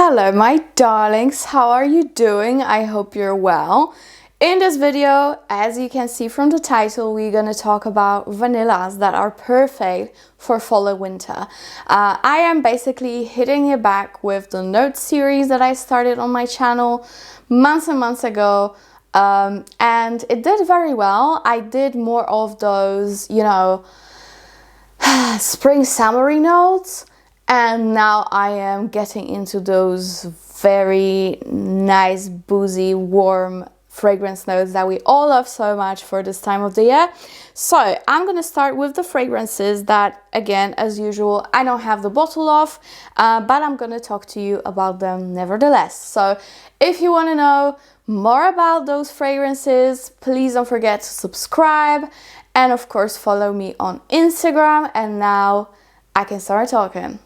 Hello my darlings, how are you doing? I hope you're well. In this video, as you can see from the title, we're gonna talk about vanillas that are perfect for fall and winter. I am basically hitting it back with the note series that I started on my channel months and months ago, and it did very well. I did more of those, spring summery notes. And now I am getting into those very nice, boozy, warm fragrance notes that we all love so much for this time of the year. So I'm going to start with the fragrances that, again, as usual, I don't have the bottle of, but I'm going to talk to you about them nevertheless. So if you want to know more about those fragrances, please don't forget to subscribe and, of course, follow me on Instagram. And now I can start talking.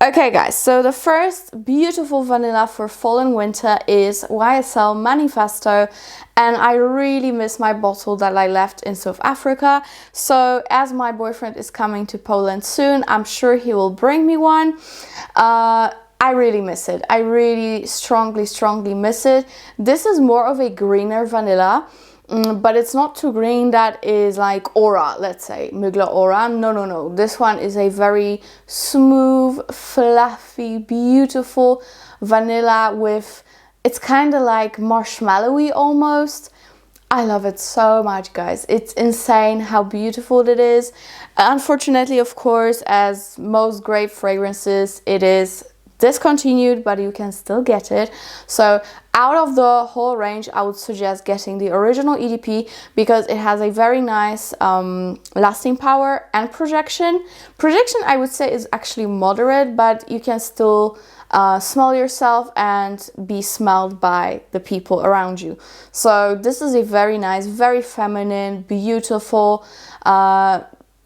Okay guys, so the first beautiful vanilla for fall and winter is YSL Manifesto, and I really miss my bottle that I left in South Africa. So as my boyfriend is coming to Poland soon, I'm sure he will bring me one. I really miss it. I really strongly miss it. This is more of a greener vanilla. But it's not too green that is like Aura, let's say, Mugler Aura. No. This one is a very smooth, fluffy, beautiful vanilla with, it's kind of like marshmallowy almost. I love it so much, guys. It's insane how beautiful it is. Unfortunately, of course, as most great fragrances, it is discontinued, but you can still get it. So out of the whole range, I would suggest getting the original EDP because it has a very nice lasting power and projection. Projection, I would say, is actually moderate, but you can still smell yourself and be smelled by the people around you. So this is a very nice, very feminine, beautiful,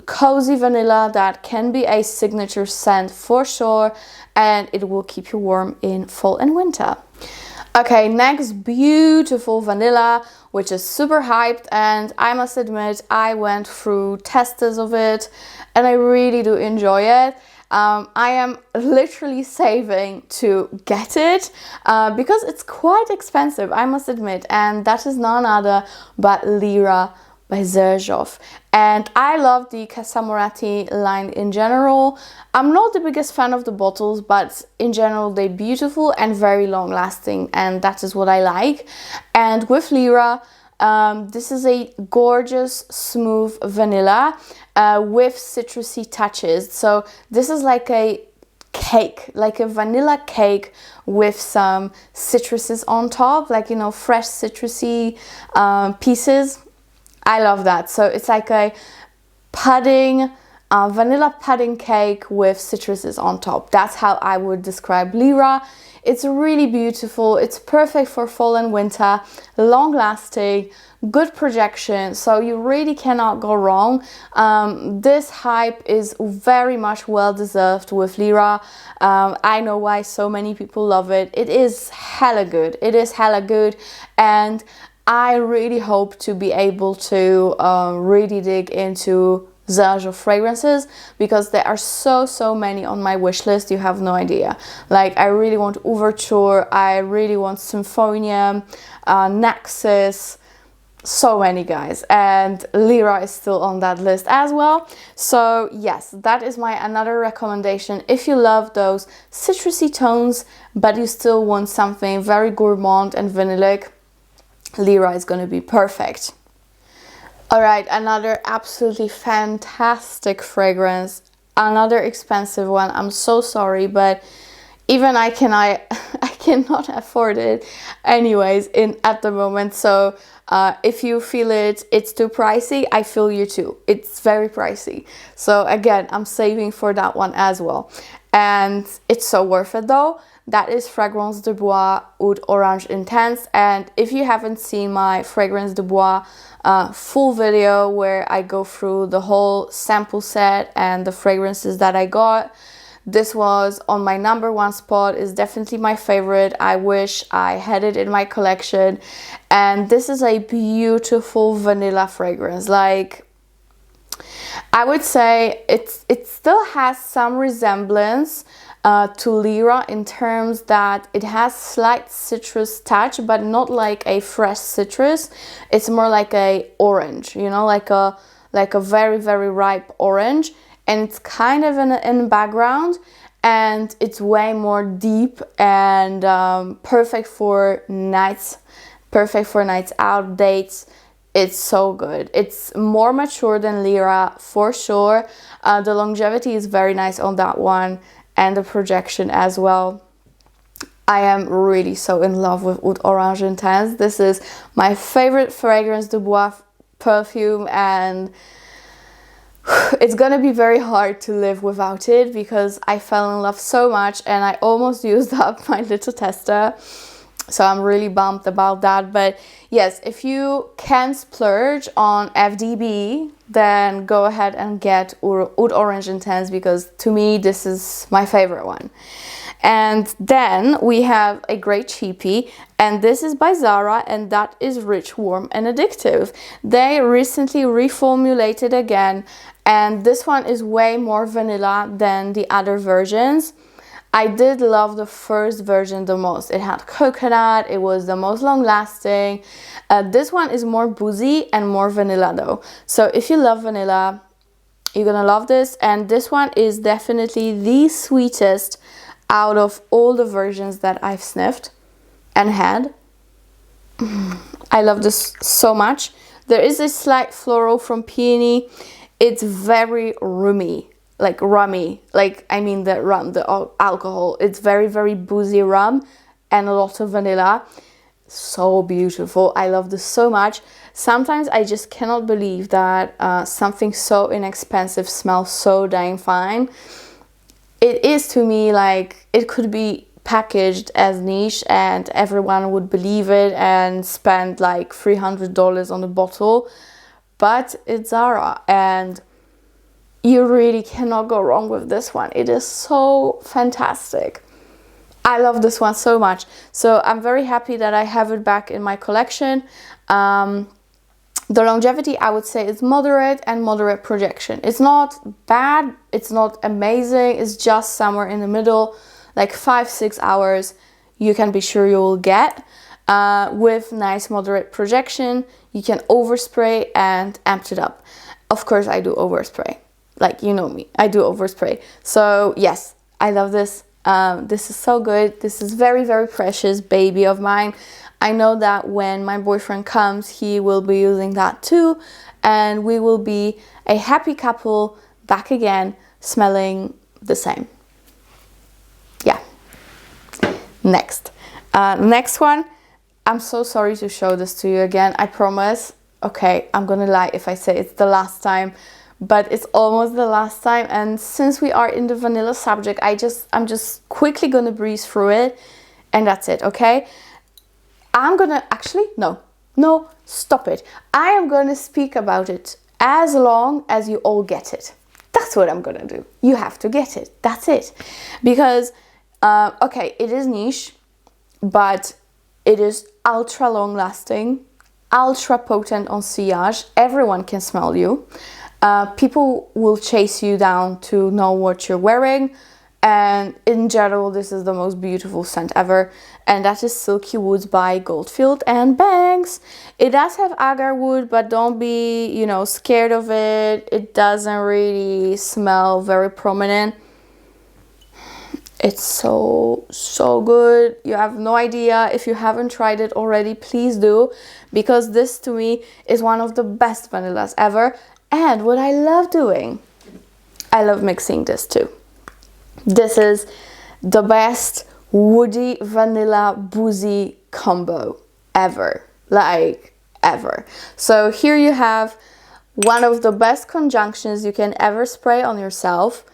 cozy vanilla that can be a signature scent for sure, and it will keep you warm in fall and winter. Okay, next beautiful vanilla, which is super hyped, and I must admit I went through testers of it and I really do enjoy it. I am literally saving to get it because it's quite expensive, I must admit, and that is none other but Lira by Xerjoff. And I love the Casamorati line in general. I'm not the biggest fan of the bottles, but in general they're beautiful and very long lasting, and that is what I like. And with Lira, this is a gorgeous smooth vanilla with citrusy touches. So this is like a cake, like a vanilla cake with some citruses on top, like, fresh citrusy pieces. I love that. So it's like a pudding, vanilla pudding cake with citruses on top. That's how I would describe Lira. It's really beautiful. It's perfect for fall and winter, long lasting, good projection. So you really cannot go wrong. This hype is very much well deserved with Lira. I know why so many people love it. It is hella good. It is hella good. And I really hope to be able to really dig into Xerjoff fragrances because there are so many on my wish list. You have no idea. Like, I really want Ouverture, I really want Symphonium, Nexus, so many, guys, and Lira is still on that list as well. So yes, that is my another recommendation. If you love those citrusy tones but you still want something very gourmand and vanillic, Lira is going to be perfect. Alright, another absolutely fantastic fragrance, another expensive one. I'm so sorry, but even I cannot afford it anyways at the moment. So if you feel it's too pricey, I feel you too. It's very pricey. So again, I'm saving for that one as well. And it's so worth it though. That is Fragrance de Bois Oud Orange Intense. And if you haven't seen my Fragrance de Bois full video where I go through the whole sample set and the fragrances that I got, this was on my #1 spot. Is definitely my favorite. I wish I had it in my collection. And this is a beautiful vanilla fragrance. Like, I would say it still has some resemblance to Lira in terms that it has slight citrus touch, but not like a fresh citrus. It's more like a orange, you know, like a very, very ripe orange. And it's kind of in the background, and it's way more deep and perfect for nights out, dates. It's so good. It's more mature than Lira for sure. The longevity is very nice on that one, and the projection as well. I am really so in love with Oud Orange Intense. This is my favorite fragrance de Bois perfume, and it's gonna be very hard to live without it because I fell in love so much and I almost used up my little tester. So I'm really bummed about that. But yes, if you can splurge on FDB, then go ahead and get Oud Orange Intense, because to me this is my favorite one. And then we have a great cheapie, and this is by Zara, and that is Rich, Warm and Addictive. They recently reformulated again, and this one is way more vanilla than the other versions. I did love the first version the most. It had coconut, it was the most long lasting. This one is more boozy and more vanilla though. So if you love vanilla, you're gonna love this. And this one is definitely the sweetest out of all the versions that I've sniffed and had. I love this so much. There is a slight floral from Peony. It's very rummy, like rummy, like I mean the rum, the alcohol. It's very, very boozy rum and a lot of vanilla. So beautiful. I love this so much. Sometimes I just cannot believe that something so inexpensive smells so dang fine. It is to me like it could be packaged as niche and everyone would believe it and spend like $300 on a bottle. But it's Zara, and you really cannot go wrong with this one. It is so fantastic. I love this one so much. So I'm very happy that I have it back in my collection. The longevity, I would say, is moderate and moderate projection. It's not bad, it's not amazing, it's just somewhere in the middle, like 5-6 hours you can be sure you will get. With nice moderate projection, you can overspray and amp it up. Of course I do overspray, like you know me, I do overspray. So yes, I love this. This is so good. This is very, very precious baby of mine. I know that when my boyfriend comes, he will be using that too, and we will be a happy couple back again, smelling the same. Yeah. Next one. I'm so sorry to show this to you again, I promise. Okay, I'm gonna lie if I say it's the last time, but it's almost the last time. And since we are in the vanilla subject, I'm just quickly gonna breeze through it, and that's it, okay? I'm gonna actually, no, stop it. I am gonna speak about it as long as you all get it. That's what I'm gonna do. You have to get it, that's it. Because, okay, it is niche, but it is ultra long lasting, ultra potent on sillage. Everyone can smell you. People will chase you down to know what you're wearing. And in general, this is the most beautiful scent ever. And that is Silky Woods by Goldfield and Banks. It does have agar wood, but don't be, you know, scared of it. It doesn't really smell very prominent. It's so, so good. You have no idea. If you haven't tried it already, please do. Because this to me is one of the best vanillas ever. And what I love doing, I love mixing this too. This is the best woody vanilla boozy combo ever. Like ever. So here you have one of the best conjunctions you can ever spray on yourself.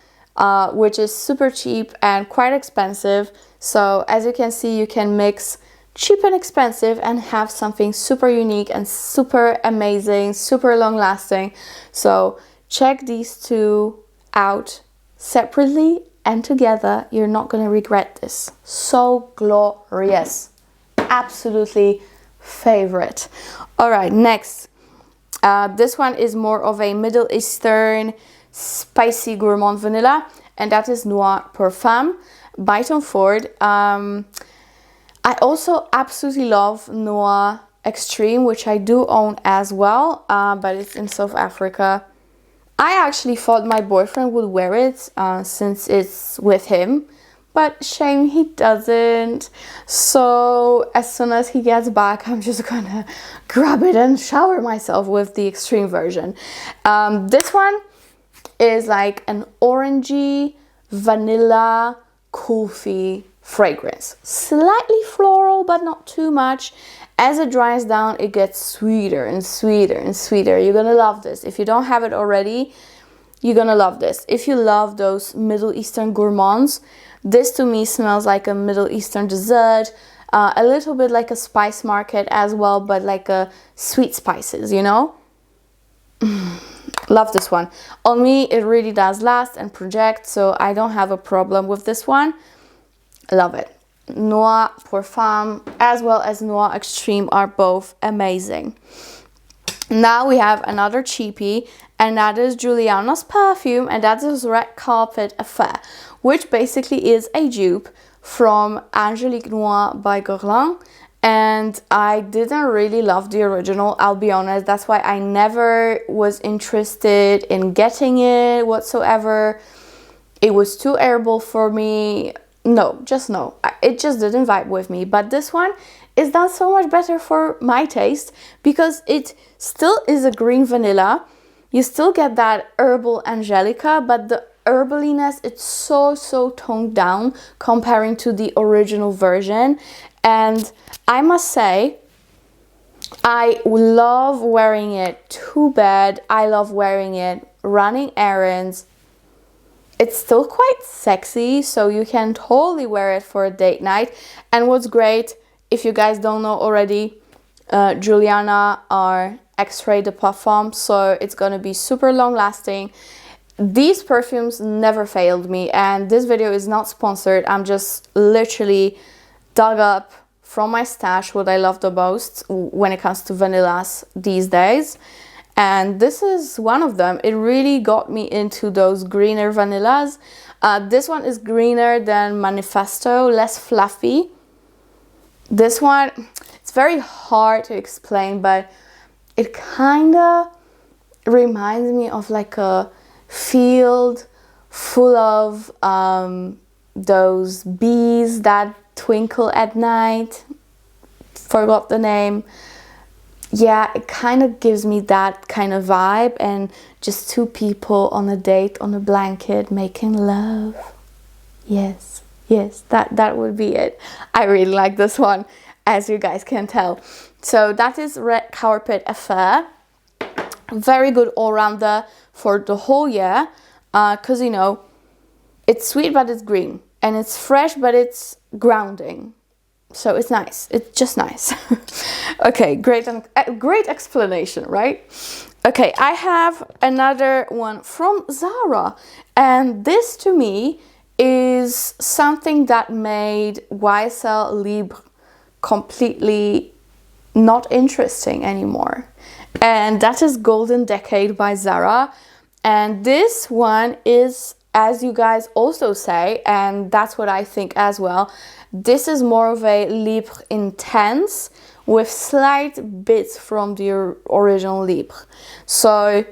Which is super cheap and quite expensive. So as you can see, you can mix cheap and expensive and have something super unique and super amazing, super long lasting. So check these two out separately and together. You're not going to regret this. So glorious. Absolutely favorite. All right, next. This one is more of a Middle Eastern spicy gourmand vanilla, and that is Noir Perfume. by Tom Ford. I also absolutely love Noir Extreme, which I do own as well, but it's in South Africa. I actually thought my boyfriend would wear it since it's with him, but shame he doesn't. So as soon as he gets back, I'm just gonna grab it and shower myself with the extreme version. This one is like an orangey vanilla kulfi fragrance, slightly floral but not too much. As it dries down, it gets sweeter and sweeter and sweeter. You're gonna love this. If you don't have it already, you're gonna love this. If you love those Middle Eastern gourmands, this to me smells like a Middle Eastern dessert, a little bit like a spice market as well, but like a sweet spices, you know? Love this one. On me, it really does last and project, so I don't have a problem with this one. Love it. Noir Parfum as well as Noir Extreme are both amazing. Now we have another cheapie, and that is JULIANNA'S Perfume, and that is Red Carpet Affair, which basically is a dupe from Angelique Noir by Guerlain. And I didn't really love the original, I'll be honest. That's why I never was interested in getting it whatsoever. It was too herbal for me. No, just no. It just didn't vibe with me. But this one is done so much better for my taste because it still is a green vanilla. You still get that herbal angelica, but the herbaliness, it's so toned down comparing to the original version. And I must say, I love wearing it to bed. I love wearing it running errands. It's still quite sexy, so you can totally wear it for a date night. And what's great, if you guys don't know already, Juliana are X-ray de Parfum, so it's gonna be super long lasting. These perfumes never failed me, and this video is not sponsored. I'm just literally dug up from my stash what I love the most when it comes to vanillas these days. And this is one of them. It really got me into those greener vanillas. This one is greener than Manifesto, less fluffy. This one, it's very hard to explain, but it kind of reminds me of like a field full of those bees that twinkle at night. Forgot the name. Yeah, it kind of gives me that kind of vibe, and just two people on a date on a blanket making love. Yes, that would be it. I really like this one, as you guys can tell. So that is Red Carpet Affair. Very good all-rounder for the whole year, because you know, it's sweet but it's green, and it's fresh but it's grounding. So it's nice. It's just nice. Okay, great explanation, right? Okay, I have another one from Zara, and this to me is something that made YSL Libre completely not interesting anymore, and that is Golden Decade by Zara. And this one is, as you guys also say, and that's what I think as well, this is more of a Libre Intense with slight bits from the original Libre. So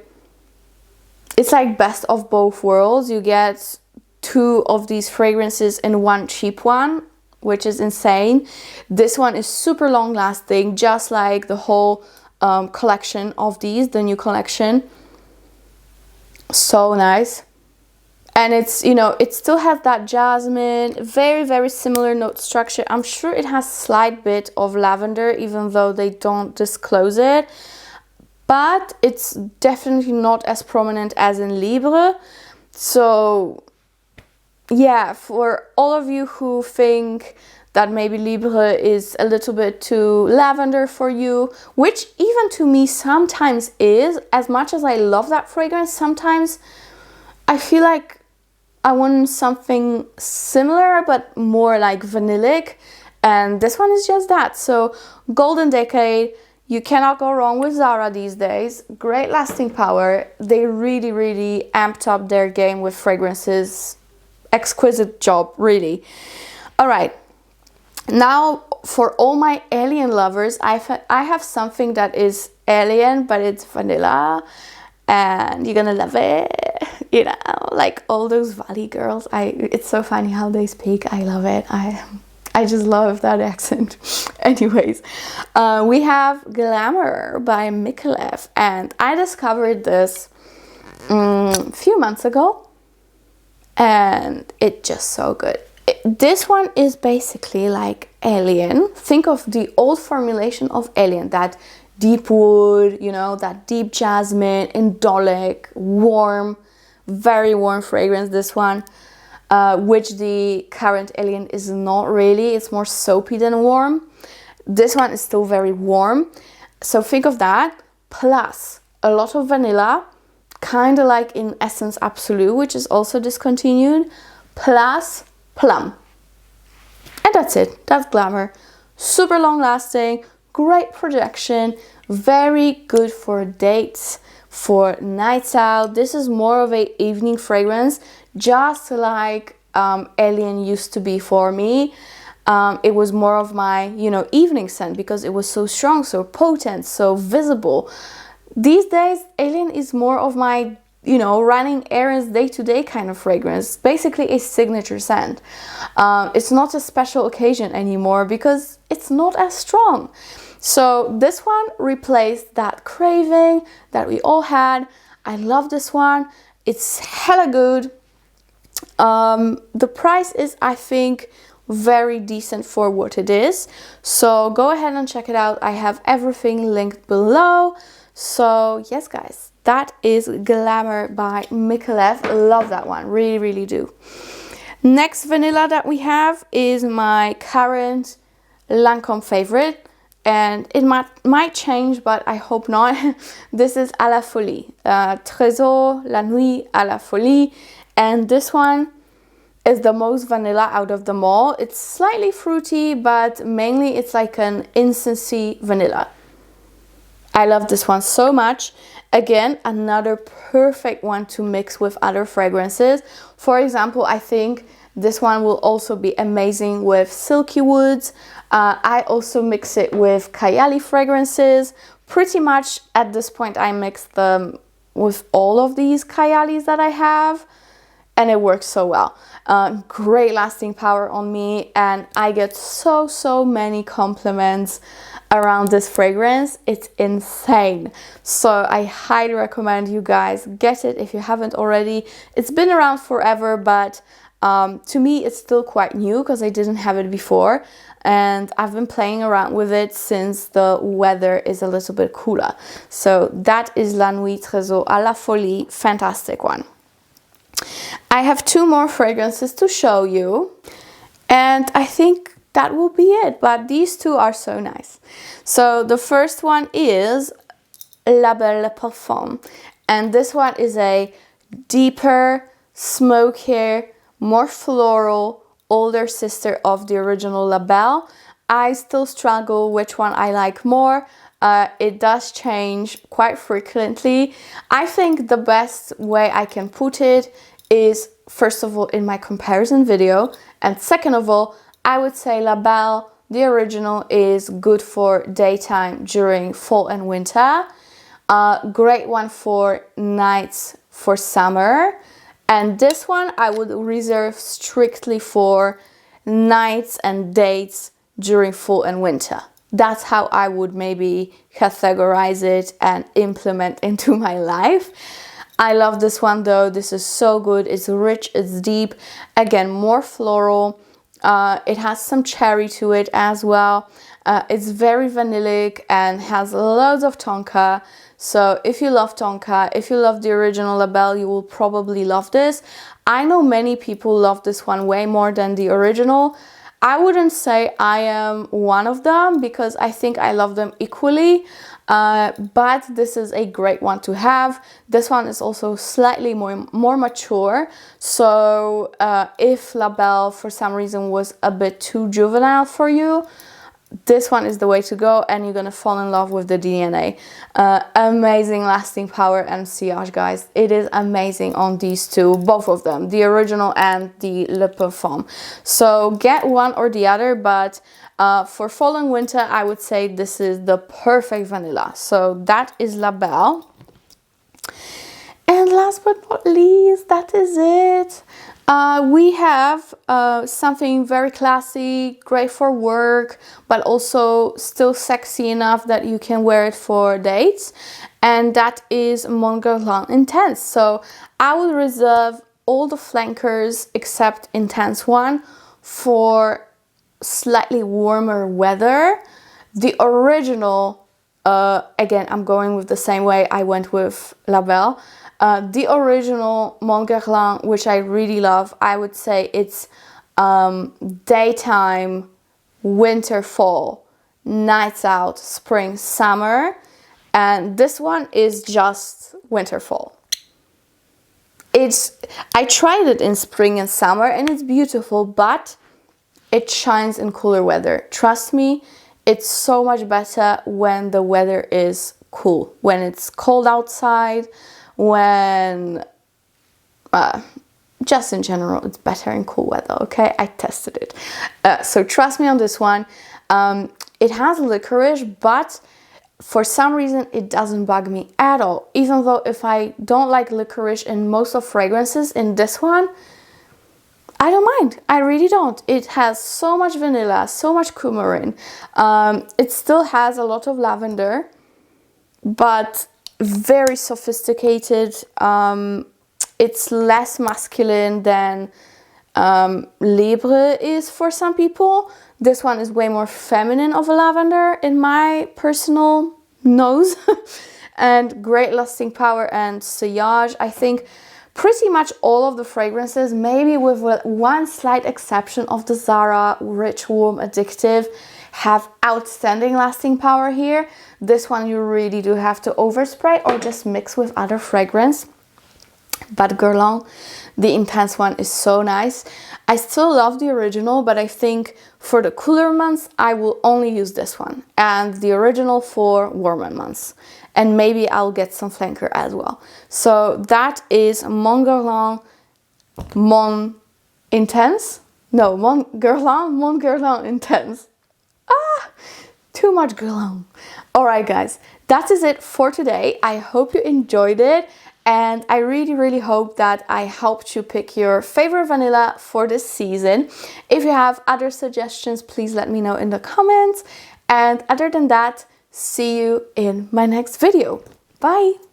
it's like best of both worlds. You get two of these fragrances in one cheap one, which is insane. This one is super long lasting, just like the whole collection of these, the new collection. So nice. And it's, you know, it still has that jasmine, very similar note structure. I'm sure it has slight bit of lavender, even though they don't disclose it. But it's definitely not as prominent as in Libre. So yeah, for all of you who think that maybe Libre is a little bit too lavender for you, which even to me sometimes is, as much as I love that fragrance, sometimes I feel like I want something similar but more like vanillic, and this one is just that. So Golden Decade, you cannot go wrong with Zara these days. Great lasting power. They really amped up their game with fragrances exquisite job, really. All right, now for all my alien lovers, I have something that is alien, but it's vanilla, and you're gonna love it. You know, like all those Valley girls. It's so funny how they speak. I love it. I just love that accent. Anyways, we have Glamour by Micallef, and I discovered this a few months ago, and it's just so good. This one is basically like Alien. Think of the old formulation of Alien, that deep wood, you know, that deep jasmine, indolic, warm, very warm fragrance, this one. Which the current Alien is not really. It's more soapy than warm. This one is still very warm. So think of that, plus a lot of vanilla, kind of like in Essence Absolute, which is also discontinued, plus plum. And that's it. That's Glamour. Super long lasting, great projection, very good for dates, for nights out. This is more of a evening fragrance, just like Alien used to be for me. It was more of my, you know, evening scent because it was so strong, so potent, so visible. These days, Alien is more of my, you know, running errands day-to-day kind of fragrance. Basically a signature scent. It's not a special occasion anymore because it's not as strong. So this one replaced that craving that we all had. I love this one. It's hella good. The price is, I think, very decent for what it is. So go ahead and check it out. I have everything linked below. So yes, guys, that is Glamour by Micallef. Love that one. Really, really do. Next vanilla that we have is my current Lancome favorite. And it might change, but I hope not. This is à la Folie. Tresor, La Nuit, à la Folie. And this one is the most vanilla out of them all. It's slightly fruity, but mainly it's like an incensey vanilla. I love this one so much. Again, another perfect one to mix with other fragrances. For example, I think this one will also be amazing with Silky Woods. I also mix it with Kayali fragrances. Pretty much at this point I mix them with all of these Kayalis that I have, and it works so well. Great lasting power on me, and I get so many compliments around this fragrance. It's insane. So I highly recommend you guys get it if you haven't already. It's been around forever, but to me it's still quite new because I didn't have it before, and I've been playing around with it since the weather is a little bit cooler. So that is La Nuit Tresor à la Folie. Fantastic one. I have two more fragrances to show you, and I think that will be it, but these two are so nice. So the first one is La Belle Parfum, and this one is a deeper, smokier, more floral, older sister of the original La Belle. I still struggle which one I like more. It does change quite frequently. I think the best way I can put it is, first of all, in my comparison video, and second of all, I would say La Belle, the original, is good for daytime during fall and winter. Great one for nights for summer. And this one I would reserve strictly for nights and dates during fall and winter. That's how I would maybe categorize it and implement into my life. I love this one though. This is so good. It's rich, it's deep. Again, more floral. It has some cherry to it as well. It's very vanillic and has loads of tonka. So if you love tonka, if you love the original La Belle, you will probably love this. I know many people love this one way more than the original. I wouldn't say I am one of them because I think I love them equally. But this is a great one to have. This one is also slightly more mature. So if La Belle for some reason was a bit too juvenile for you, this one is the way to go, and you're gonna fall in love with the DNA. Amazing lasting power and sillage, guys. It is amazing on these two, both of them, the original and the Le Parfum. So get one or the other, but for fall and winter, I would say this is the perfect vanilla. So that is La Belle. And last but not least, that is it. We have something very classy, great for work, but also still sexy enough that you can wear it for dates. And that is Mon Guerlain Intense. So I would reserve all the flankers except Intense one for slightly warmer weather. The original, again, I'm going with the same way I went with La Belle. The original Mon Guerlain, which I really love, I would say it's daytime, winter, fall, nights out, spring, summer. And this one is just winter, fall. I tried it in spring and summer and it's beautiful, but it shines in cooler weather. Trust me, it's so much better when the weather is cool, when it's cold outside, when just in general it's better in cool weather. Okay, I tested it, so trust me on this one. It has licorice, but for some reason it doesn't bug me at all, even though if I don't like licorice in most of fragrances, in this one I don't mind. I really don't. It has so much vanilla, so much coumarin. It still has a lot of lavender, but very sophisticated. It's less masculine than Libre is for some people. This one is way more feminine of a lavender in my personal nose. And great lasting power and sillage. I think pretty much all of the fragrances, maybe with one slight exception of the Zara Rich Warm Addictive, have outstanding lasting power here. This one you really do have to overspray or just mix with other fragrance. But Guerlain, the Intense one, is so nice. I still love the original, but I think for the cooler months I will only use this one, and the original for warmer months. And maybe I'll get some flanker as well. So that is Mon Guerlain Mon Intense. No, Mon Guerlain Intense. Too much Guerlain. Alright guys, that is it for today. I hope you enjoyed it, and I really hope that I helped you pick your favorite vanilla for this season. If you have other suggestions, please let me know in the comments. And other than that, see you in my next video. Bye!